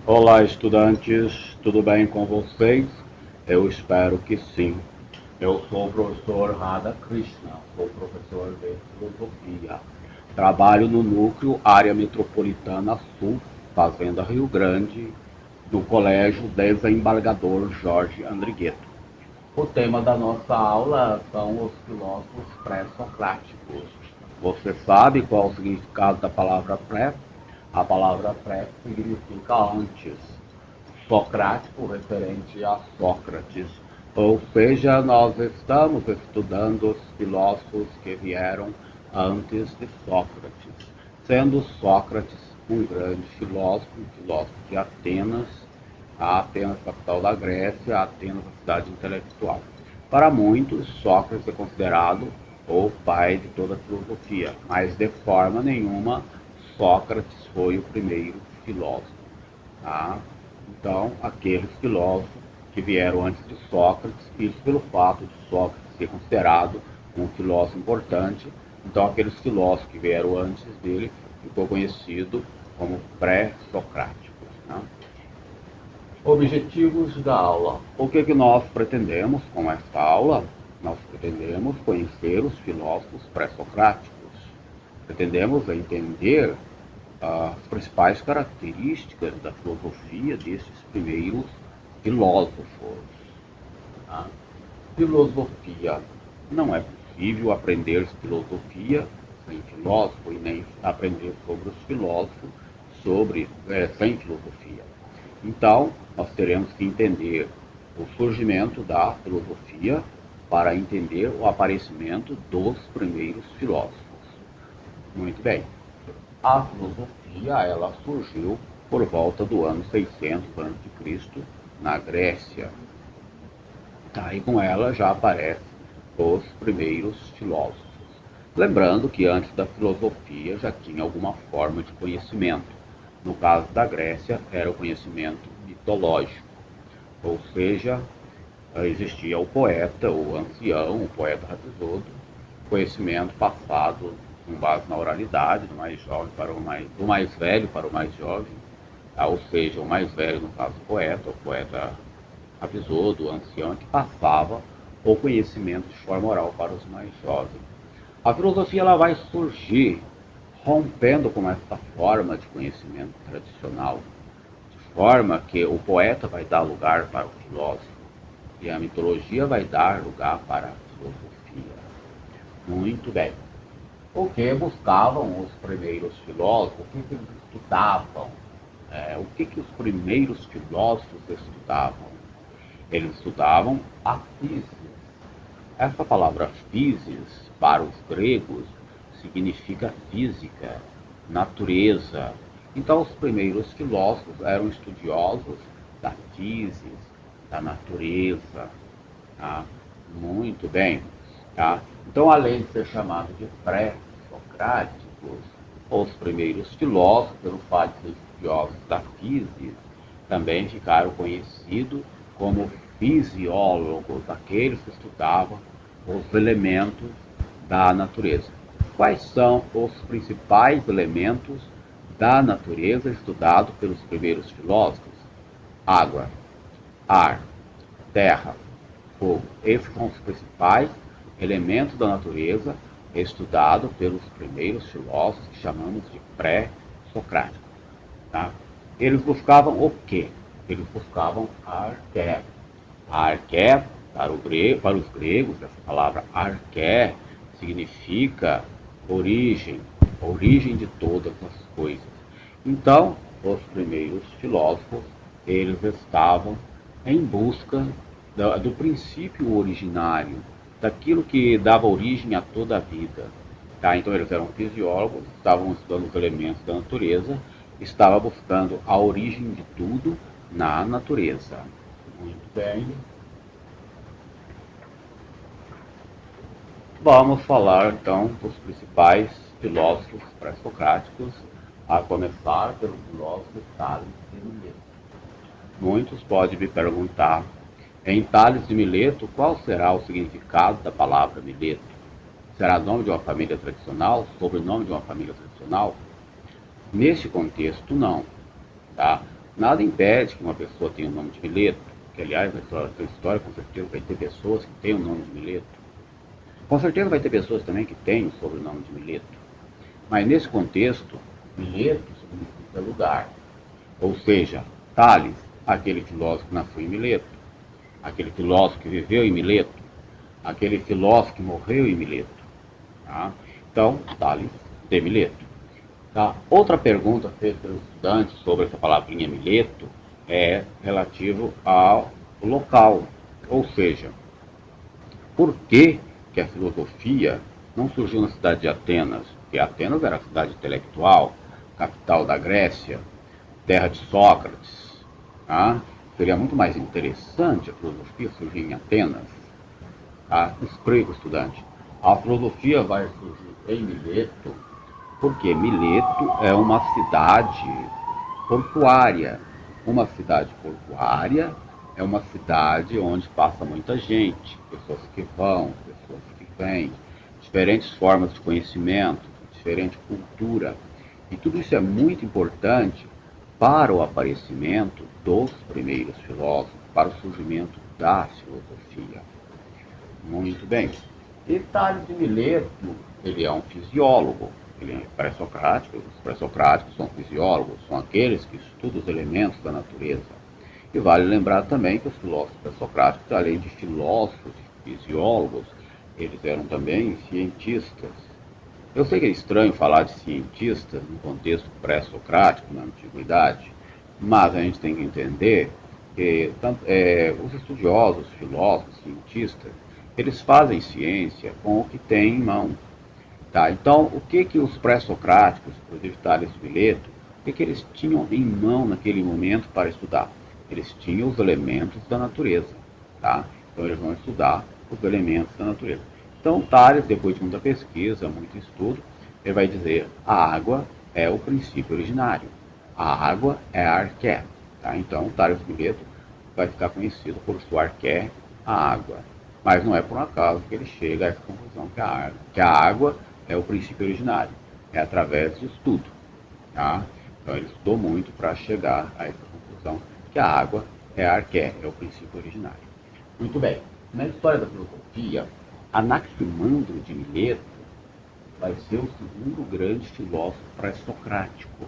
Olá, estudantes, tudo bem com vocês? Eu espero que sim. Eu sou o professor Radha Krishna, sou professor de filosofia. Trabalho no núcleo Área Metropolitana Sul, Fazenda Rio Grande, do Colégio Desembargador Jorge Andrigueto. O tema da nossa aula são os filósofos pré-socráticos. Você sabe qual o significado da palavra pré? A palavra pré significa antes. Socrático referente a Sócrates. Ou seja, nós estamos estudando os filósofos que vieram antes de Sócrates, sendo Sócrates um grande filósofo, um filósofo de Atenas, a Atenas, capital da Grécia, Atenas, a cidade intelectual. Para muitos, Sócrates é considerado o pai de toda a filosofia, mas de forma nenhuma Sócrates foi o primeiro filósofo. Tá? Então, aqueles filósofos que vieram antes de Sócrates, isso pelo fato de Sócrates ser considerado um filósofo importante, então aqueles filósofos que vieram antes dele ficou conhecido como pré-socráticos. Né? Objetivos da aula. O que nós pretendemos com esta aula? Nós pretendemos conhecer os filósofos pré-socráticos. Pretendemos entender as principais características da filosofia desses primeiros filósofos. Tá? Filosofia. Não é possível aprender filosofia sem filósofo e nem aprender sobre os filósofos sem filosofia. Então, nós teremos que entender o surgimento da filosofia para entender o aparecimento dos primeiros filósofos. Muito bem. A filosofia ela surgiu por volta do ano 600 a.C. na Grécia. Aí com ela já aparecem os primeiros filósofos. Lembrando que antes da filosofia já tinha alguma forma de conhecimento. No caso da Grécia, era o conhecimento mitológico, ou seja, existia o poeta, o ancião, o poeta Rhapsode, conhecimento passado com base na oralidade, do mais jovem para do mais velho para o mais jovem, ou seja, o mais velho, no caso o poeta Rhapsode, o ancião, que passava o conhecimento de forma oral para os mais jovens. A filosofia ela vai surgir rompendo com essa forma de conhecimento tradicional, de forma que o poeta vai dar lugar para o filósofo e a mitologia vai dar lugar para a filosofia. Muito bem. O que buscavam os primeiros filósofos? O que eles estudavam? O que os primeiros filósofos estudavam? Eles estudavam a physis. Essa palavra physis, para os gregos, significa física, natureza. Então, os primeiros filósofos eram estudiosos da physis, da natureza. Tá? Muito bem. Tá? Então, além de ser chamado de pré-socráticos, os primeiros filósofos, pelo fato de ser estudiosos da physis, também ficaram conhecidos como fisiólogos, aqueles que estudavam os elementos da natureza. Quais são os principais elementos da natureza estudados pelos primeiros filósofos? Água, ar, terra, fogo. Esses são os principais elementos da natureza estudados pelos primeiros filósofos que chamamos de pré-socráticos. Tá? Eles buscavam o quê? Eles buscavam arqué. Arqué, para os gregos, essa palavra arqué significa origem, origem de todas as coisas. Então, os primeiros filósofos, eles estavam em busca do princípio originário, daquilo que dava origem a toda a vida. Tá? Então eles eram fisiólogos, estavam estudando os elementos da natureza, estavam buscando a origem de tudo na natureza. Muito bem. Vamos falar então dos principais filósofos pré-socráticos, a começar pelo filósofo Tales de Mileto. Muitos podem me perguntar, em Tales de Mileto, qual será o significado da palavra Mileto? Será nome de uma família tradicional? Sobrenome de uma família tradicional? Neste contexto, não. Tá? Nada impede que uma pessoa tenha o nome de Mileto, que aliás, na história com certeza vai ter pessoas que têm o nome de Mileto. Com certeza vai ter pessoas também que têm o sobrenome de Mileto. Mas nesse contexto, Mileto significa lugar. Ou seja, Tales, aquele filósofo que nasceu em Mileto, aquele filósofo que viveu em Mileto, aquele filósofo que morreu em Mileto. Tá? Então, Tales de Mileto. Tá? Outra pergunta feita pelos estudantes sobre essa palavrinha Mileto é relativo ao local. Ou seja, por que a filosofia não surgiu na cidade de Atenas? Porque Atenas era a cidade intelectual, capital da Grécia, terra de Sócrates. Tá? Seria muito mais interessante a filosofia surgir em Atenas. Tá? Explico, estudante. A filosofia vai surgir em Mileto, porque Mileto é uma cidade portuária. Uma cidade portuária é uma cidade onde passa muita gente, pessoas que vão, pessoas que vêm, diferentes formas de conhecimento, diferente cultura. E tudo isso é muito importante para o aparecimento dos primeiros filósofos, para o surgimento da filosofia. Muito bem. E Tales de Mileto, ele é um fisiólogo, ele é pré-socrático. Os pré-socráticos são fisiólogos, são aqueles que estudam os elementos da natureza. E vale lembrar também que os filósofos pré-socráticos, além de filósofos e fisiólogos, eles eram também cientistas. Eu sei que é estranho falar de cientistas no contexto pré-socrático, na antiguidade, mas a gente tem que entender que os estudiosos, filósofos, cientistas, eles fazem ciência com o que têm em mão. Tá? Então, o que os pré-socráticos, inclusive Tales de Mileto, o que eles tinham em mão naquele momento para estudar? Eles tinham os elementos da natureza. Tá? Então, eles vão estudar os elementos da natureza. Então, Tales, depois de muita pesquisa, muito estudo, ele vai dizer: a água é o princípio originário. A água é a arqué. Tá? Então, Tales de Mileto vai ficar conhecido por sua arqué, a água. Mas não é por um acaso que ele chega a essa conclusão que a água é o princípio originário. É através de estudo. Tá? Então ele estudou muito para chegar a essa conclusão que a água é a arqué, é o princípio originário. Muito bem. Na história da filosofia, Anaximandro de Mileto vai ser o segundo grande filósofo pré-socrático.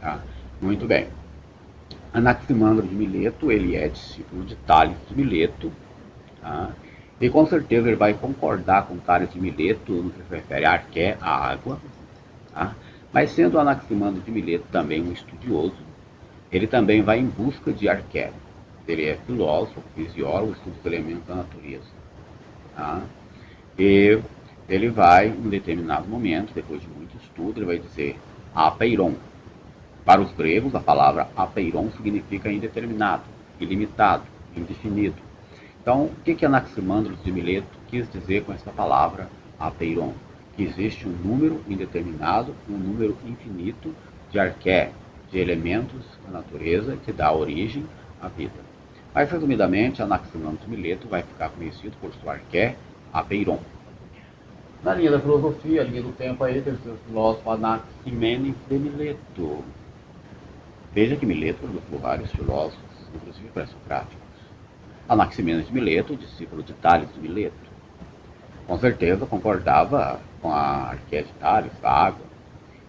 Tá? Muito bem. Anaximandro de Mileto, ele é discípulo de Tales de Mileto. Tá? E com certeza ele vai concordar com Tales de Mileto no que se refere à arqué, à água. Tá? Mas sendo Anaximandro de Mileto também um estudioso, ele também vai em busca de arqué. Ele é filósofo, fisiólogo, estuda os elementos da natureza. Tá? E ele vai, em determinado momento, depois de muito estudo, ele vai dizer apeiron. Para os gregos, a palavra apeiron significa indeterminado, ilimitado, indefinido. Então, o que Anaximandro de Mileto quis dizer com essa palavra apeiron? Que existe um número indeterminado, um número infinito de arqué, de elementos da natureza que dá origem à vida. Mais resumidamente, Anaximandro de Mileto vai ficar conhecido por sua arqué, apeiron. Na linha da filosofia, a linha do tempo, aí tem o seu filósofo Anaximenes de Mileto. Veja que Mileto produziu vários filósofos, inclusive pré-socráticos. Anaximenes de Mileto, discípulo de Tales de Mileto, com certeza concordava com a arqué de Tales, a água.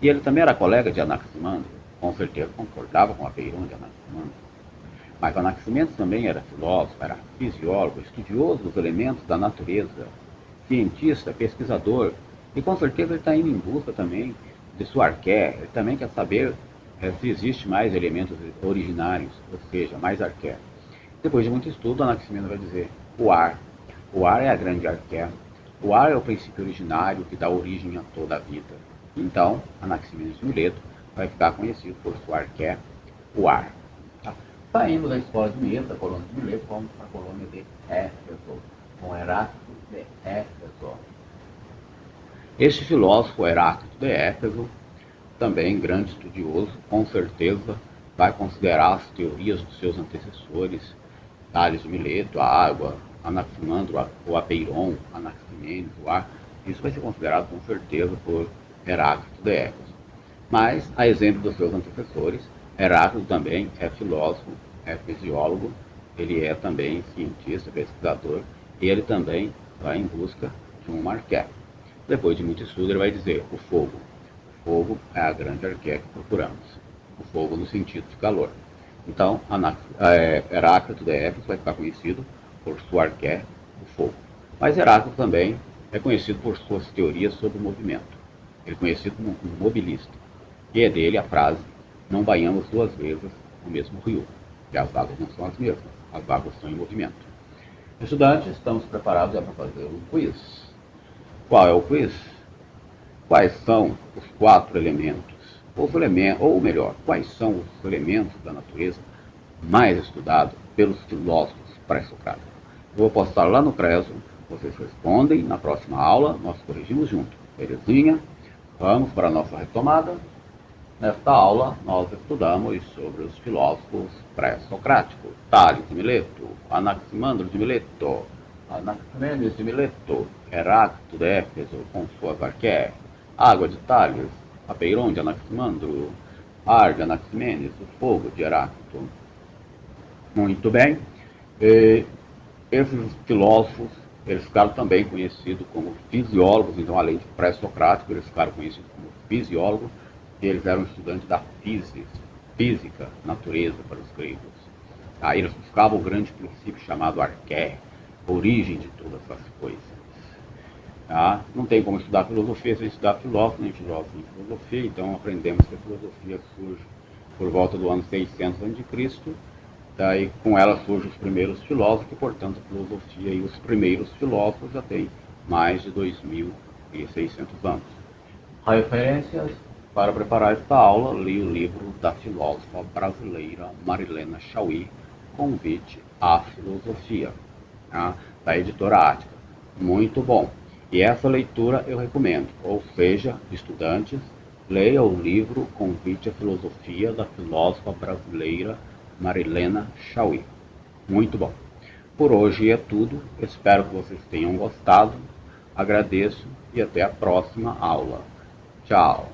E ele também era colega de Anaximandro, com certeza concordava com a apeiron de Anaximandro. Mas Anaximenes também era filósofo, era fisiólogo, estudioso dos elementos da natureza, cientista, pesquisador, e com certeza ele está indo em busca também de sua arqué. Ele também quer saber se existe mais elementos originários, ou seja, mais arqué. Depois de muito estudo, Anaximenes vai dizer o ar. O ar é a grande arqué. O ar é o princípio originário que dá origem a toda a vida. Então, Anaximenes de Mileto vai ficar conhecido por sua arqué, o ar. Tá? Saindo da escola de Mileto, da colônia de Mileto, vamos para a colônia de Éfeso, com Heráclito de Éfeso. Este filósofo, Heráclito de Éfeso, também grande estudioso, com certeza vai considerar as teorias dos seus antecessores, Tales de Mileto, a água, Anaximandro, o apeiron, Anaximenes, o ar. Isso vai ser considerado com certeza por Heráclito de Éfeso. Mas, a exemplo dos seus antecessores, Heráclito também é filósofo, é fisiólogo, ele é também cientista, pesquisador, e ele também vai em busca de um arqué. Depois de muito estudo, ele vai dizer o fogo. O fogo é a grande arqué que procuramos. O fogo no sentido de calor. Então, Heráclito de Éfeso vai ficar conhecido por sua arqué, o fogo. Mas Heráclito também é conhecido por suas teorias sobre o movimento. Ele é conhecido como um mobilista. E é dele a frase: não banhamos duas vezes no mesmo rio, que as águas não são as mesmas, as águas estão em movimento. Estudantes, estamos preparados para fazer um quiz. Qual é o quiz? Quais são os quatro elementos? Ou melhor, quais são os elementos da natureza mais estudados pelos filósofos pré-socráticos? Eu vou postar lá no Creso, vocês respondem, na próxima aula nós corrigimos junto. Belezinha? Vamos para a nossa retomada. Nesta aula, nós estudamos sobre os filósofos pré-socráticos: Tales de Mileto, Anaximandro de Mileto, Anaximenes de Mileto, Heráclito de Éfeso com suas arqués, Água de Tales, Apeiron de Anaximandro, Ar de Anaximenes, o fogo de Heráclito. Muito bem. Esses filósofos, eles ficaram também conhecidos como fisiólogos, então além de pré-socrático, eles ficaram conhecidos como fisiólogos, e eles eram estudantes da física, natureza para os gregos. Aí eles buscavam o grande princípio chamado arqué, origem de todas as coisas. Tá? Não tem como estudar filosofia sem estudar filósofo, nem filósofo nem filosofia, então aprendemos que a filosofia surge por volta do ano 600 a.C., daí com ela surgem os primeiros filósofos, e portanto a filosofia e os primeiros filósofos já têm mais de 2.600 anos. Referências: para preparar esta aula, li o livro da filósofa brasileira Marilena Chauí, Convite à Filosofia, tá? Da editora Ática. Muito bom. E essa leitura eu recomendo, ou seja, estudantes, leia o livro Convite à Filosofia da filósofa brasileira Marilena Chauí. Muito bom. Por hoje é tudo, espero que vocês tenham gostado, agradeço e até a próxima aula. Tchau!